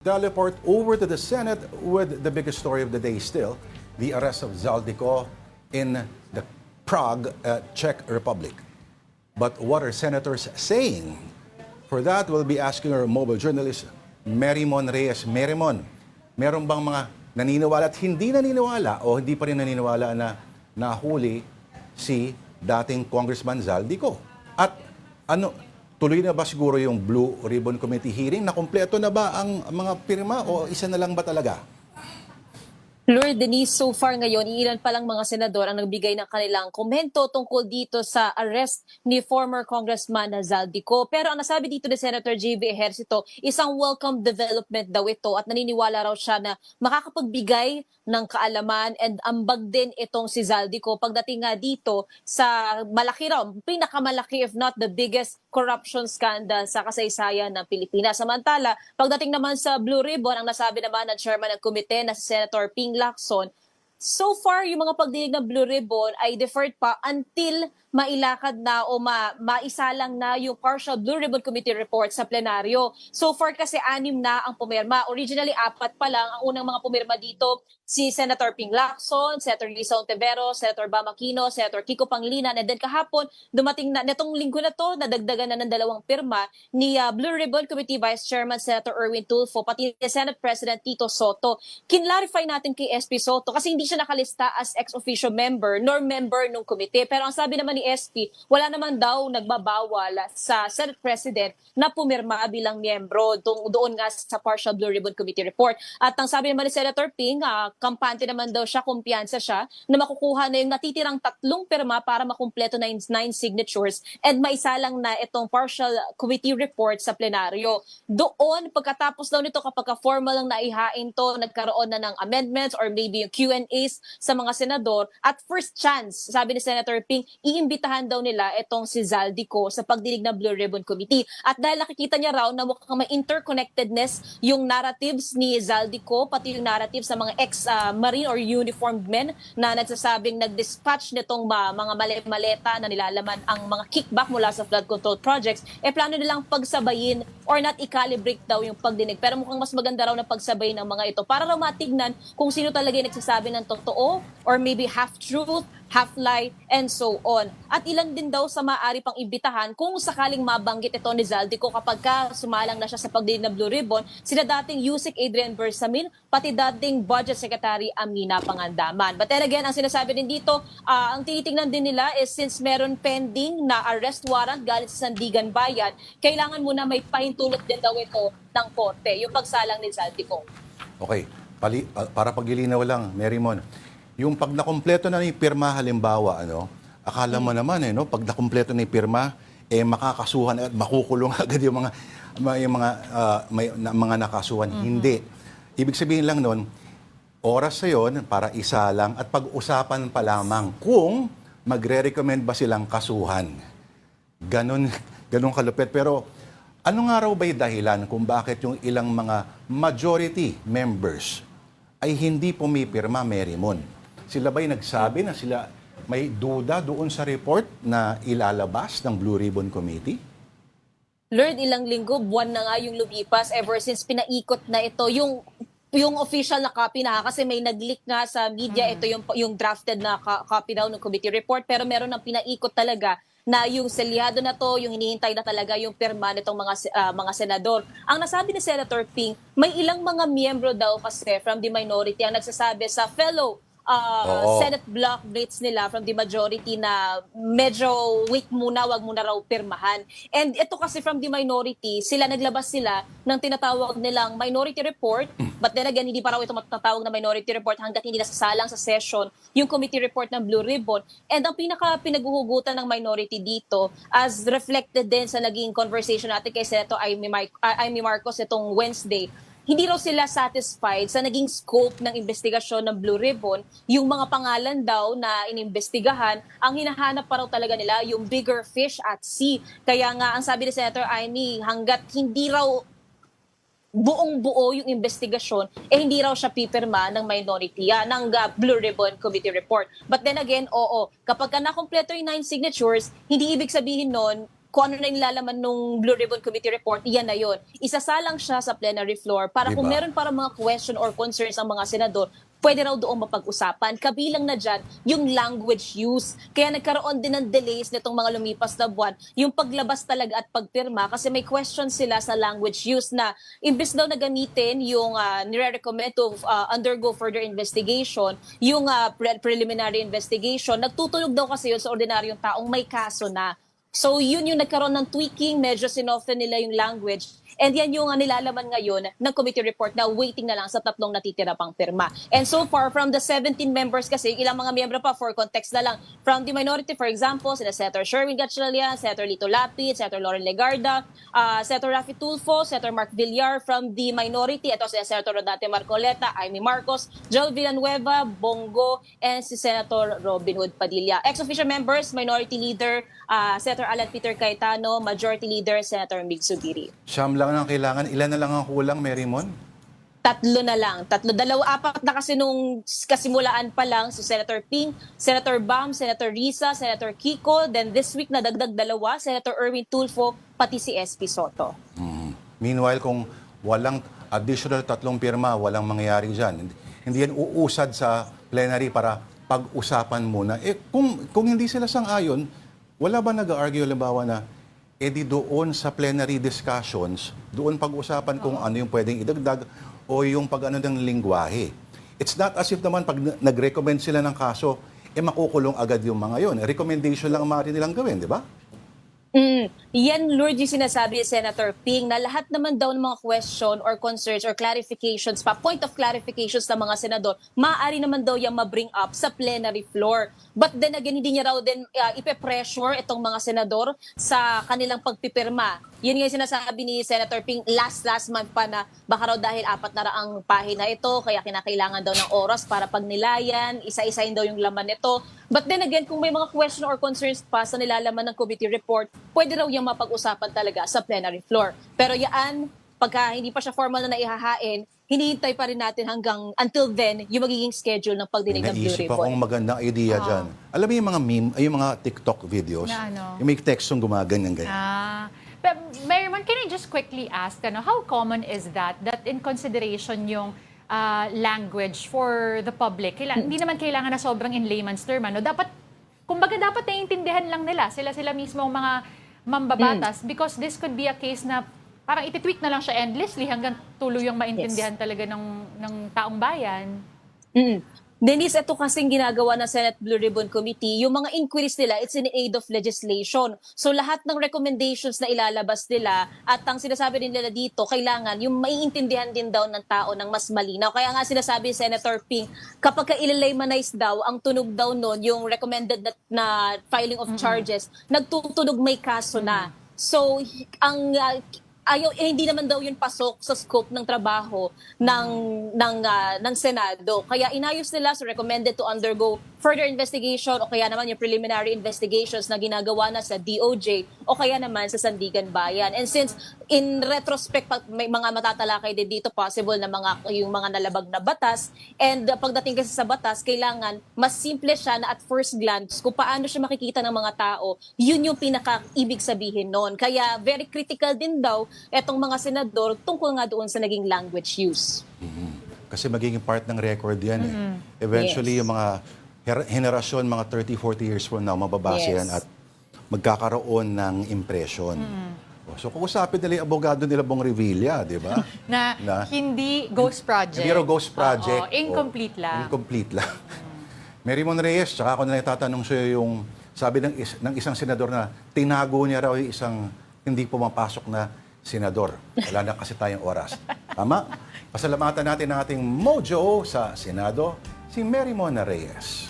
Teleport over to the Senate with the biggest story of the day still, the arrest of Zaldico in the Prague, Czech Republic. But what are senators saying? For that, we'll be asking our mobile journalist, Merimon Reyes. Merimon, meron bang mga naniniwala at hindi naniniwala o hindi pa rin naniniwala na nahuli si dating Congressman Zaldico? At tuloy na ba siguro yung Blue Ribbon Committee hearing? Nakumpleto na ba ang mga pirma o isa na lang ba talaga? Lord Denise, so far ngayon, ilan pa lang mga senador ang nagbigay ng kanilang komento tungkol dito sa arrest ni former Congressman Zaldico. Pero ang nasabi dito ni Senator J.B. Ejercito, isang welcome development daw ito at naniniwala raw siya na makakapagbigay ng kaalaman and ambag din itong si Zaldico pagdating nga dito sa malaki raw, pinakamalaki if not the biggest corruption scandal sa kasaysayan ng Pilipinas. Samantala, pagdating naman sa Blue Ribbon, ang nasabi naman ng chairman ng komite na si Senator Ping Lacson, so far yung mga pagdinig ng Blue Ribbon ay deferred pa until mailakad na o maisalang na yung partial Blue Ribbon Committee report sa plenaryo. So far kasi 6 na ang pumirma. Originally 4 pa lang ang unang mga pumirma dito, si Senator Ping Lacson, Senator Lisa Ontiveros, Senator Bam Aquino, Senator Kiko Pangilinan, and then kahapon dumating na netong linggo na to, nadagdagan na ng 2 pirma ni Blue Ribbon Committee Vice Chairman Senator Erwin Tulfo pati ni Senate President Tito Soto. Kinlarify natin kay SP Soto kasi hindi siya nakalista as ex-officio member nor member ng komite. Pero ang sabi naman ni SP, wala naman daw nagbabawal sa Senate President na pumirma bilang miyembro doon nga sa partial Blue Ribbon Committee report. At ang sabi naman ni Senator Ping, kampante naman daw siya, kumpiyansa siya na makukuha na yung natitirang 3 pirma para makumpleto na yung 9 signatures and maisalang na itong partial committee report sa plenaryo. Doon, pagkatapos daw nito, kapag formal lang naihain to, nagkaroon na ng amendments or maybe yung Q&As sa mga senador, at first chance, sabi ni Senator Ping, iimbitahan daw nila itong si Zaldico sa pagdinig ng Blue Ribbon Committee. At dahil nakikita niya raw na mukhang may interconnectedness yung narratives ni Zaldico, pati yung narrative sa mga ex-marine or uniformed men na nagsasabing nag-dispatch nitong mga maleta na nilalaman ang mga kickback mula sa flood control projects, plano nilang pagsabayin or not i-calibrate daw yung pagdinig. Pero mukhang mas maganda raw na pagsabay ng mga ito para raw matignan kung sino talaga yung nagsasabi ng totoo or maybe half-truth, half-lie, and so on. At ilan din daw sa maaari pang imbitahan kung sakaling mabanggit ito ni Zaldico kapag sumalang na siya sa pagdinig ng Blue Ribbon, sila dating Yusek Adrian Bersamin, pati dating Budget Secretary Amina Pangandaman. But then again, ang sinasabi din dito, ang tinitingnan din nila is since meron pending na arrest warrant galing sa Sandigan Bayan, kailangan muna may pahintulot din daw ito ng korte, yung pagsalang ni Zaldico. Okay, para paglilinaw lang, Merimon, yung pag nakumpleto na yung pirma halimbawa, akala mo naman pag nakumpleto na yung pirma, makakasuhan at makukulong agad yung mga nakasuhan. Hindi. Ibig sabihin lang nun, oras sa yon para isa lang at pag-usapan pa lamang kung magre-recommend ba silang kasuhan. Ganon kalupit. Pero ano nga raw ba yung dahilan kung bakit yung ilang mga majority members ay hindi pumipirma, Merimon? Sila ba'y nagsabi na sila may duda doon sa report na ilalabas ng Blue Ribbon Committee? Lord, ilang linggo, buwan na nga yung lumipas ever since pinaikot na ito yung official na copy na kasi may nag-leak nga sa media, ito yung drafted na copy daw ng committee report, pero meron ng pinaikot talaga na yung selyado na to, yung hinihintay na talaga yung pirma nitong mga senador. Ang nasabi ni Senator Ping, may ilang mga miyembro daw kasi from the minority ang nagsasabi sa fellow Senate block mates nila from the majority na medyo wait muna, wag muna raw pirmahan. And ito kasi from the minority, naglabas sila ng tinatawag nilang minority report, but then again, hindi pa raw ito matatawag na minority report hanggat hindi nasasalang sa session yung committee report ng Blue Ribbon. And ang pinaghuhugutan ng minority dito, as reflected din sa naging conversation natin kay Senator Amy Marcos itong Wednesday, hindi raw sila satisfied sa naging scope ng investigasyon ng Blue Ribbon. Yung mga pangalan daw na inimbestigahan, ang hinahanap pa raw talaga nila yung bigger fish at sea. Kaya nga, ang sabi ni Senator Amy, hanggat hindi raw buong-buo yung investigasyon, hindi raw siya pipirma ng minority, ng Blue Ribbon Committee report. But then again, kapag nakompleto yung 9 signatures, hindi ibig sabihin nun, kung ano na yung lalaman nung Blue Ribbon Committee report, yan na yun. Isasalang siya sa plenary floor para kung Diba? meron para mga question or concerns ang mga senador, pwede raw doon mapag-usapan. Kabilang na dyan yung language use. Kaya nagkaroon din ng delays nitong mga lumipas na buwan, yung paglabas talaga at pagpirma kasi may questions sila sa language use na imbes daw na gamitin yung nire-recommend to undergo further investigation, yung preliminary investigation, nagtutulog daw kasi yun sa ordinaryong taong may kaso na. So yun yung nagkaroon ng tweaking, medyo sinoften nila yung language. And yan yung nilalaman ngayon ng committee report na waiting na lang sa 3 natitira pang pirma. And so far, from the 17 members kasi, ilang mga miyembro pa, for context na lang, from the minority, for example, sina Senator Sherwin Gatchalian, Senator Lito Lapid, Senator Lauren Legarda, Senator Raffy Tulfo, Senator Mark Villar. From the minority, ito si Senator Rodante Marcoleta, Amy Marcos, Joel Villanueva, Bongo, and si Senator Robin Hood Padilla. Ex-official members, Minority Leader, Senator Alan Peter Cayetano, Majority Leader, Senator Mig Subiri. Siyam lang ang kailangan. Ilan na lang ang kulang, Mary Mon? 3 na lang. 3, 2, 4 na kasi nung kasimulaan pa lang si Senator Ping, Senator Bam, Senator Risa, Senator Kiko, then this week nadagdag 2, Senator Erwin Tulfo, pati si SP Soto. Meanwhile, kung walang additional 3 pirma, walang mangyayari dyan. Hindi yan uusad sa plenary para pag-usapan muna. Kung hindi sila sang-ayon, wala ba nag-argue halimbawa na di doon sa plenary discussions, doon pag-usapan kung ano yung pwedeng idagdag o yung pag-ano ng lingwahe. It's not as if naman pag nag-recommend sila ng kaso, makukulong agad yung mga yon. Recommendation lang ang maaari nilang gawin, di ba? Yan, Lord, yung sinasabi ni Senator Ping na lahat naman daw ng mga question or concerns or clarifications pa, point of clarifications ng mga senador, maaari naman daw yung ma-bring up sa plenary floor. But then again, hindi niya raw din ipe-pressure itong mga senador sa kanilang pagpipirma. Yun yung sinasabi ni Senator Ping last month pa na baka raw dahil 400 pahina ito, kaya kinakailangan daw ng oras para pagnilayan, isa-isahin daw yung laman nito. But then again, kung may mga question or concerns pa sa nilalaman ng committee report, pwede raw yung mapag-usapan talaga sa plenary floor. Pero yan, pagka hindi pa siya formal na naihahain, hinihintay pa rin natin hanggang until then yung magiging schedule ng pagdinig ng Blue Naisip Ribbon. akong magandang idea dyan. Alam mo yung mga meme, yung mga TikTok videos, Na ano? yung may textong gumaganyan-ganyan. But Maryman, can I just quickly ask, how common is that in consideration yung language for the public? Hindi naman kailangan na sobrang in layman's term. Kumbaga dapat naiintindihan lang nila, sila mismo mga mambabatas because this could be a case na parang ititweak na lang siya endlessly hanggang tuluyang maintindihan talaga ng taong bayan. Denise, ito kasing ginagawa ng Senate Blue Ribbon Committee, yung mga inquiries nila, it's in aid of legislation. So lahat ng recommendations na ilalabas nila at ang sinasabi din nila dito, kailangan yung maiintindihan din daw ng tao ng mas malinaw. Kaya nga sinasabi ni Senator Ping, kapag ka-ililaymanize daw, ang tunog daw nun, yung recommended na filing of charges, nagtutunog may kaso na. So, hindi naman daw yun pasok sa scope ng trabaho ng Senado. Kaya inayos nila, so recommended to undergo further investigation o kaya naman yung preliminary investigations na ginagawa na sa DOJ o kaya naman sa Sandigan Bayan. And since in retrospect, may mga matatalakay din dito possible na yung mga nalabag na batas, and pagdating kasi sa batas, kailangan mas simple siya na at first glance kung paano siya makikita ng mga tao, yun yung pinaka-ibig sabihin nun. Kaya very critical din daw etong mga senador tungkol nga doon sa naging language use. Kasi magiging part ng record yan. Eventually, Yes. yung mga henerasyon, mga 30, 40 years from now, mababasa Yes. yan at magkakaroon ng impression. So, kung usapin nila yung abogado nila Bong Revilla, di ba? Na hindi ghost project. Hindi raw ghost project. Oo, incomplete lang. Incomplete lang. Mary Mon Reyes, tsaka ako na lang tatanong sa'yo yung sabi ng isang senador na tinago niya raw yung isang hindi pumapasok na senador. Wala na kasi tayong oras. Tama? Pasalamatan natin ang ating mojo sa Senado, si Mary Mon Reyes.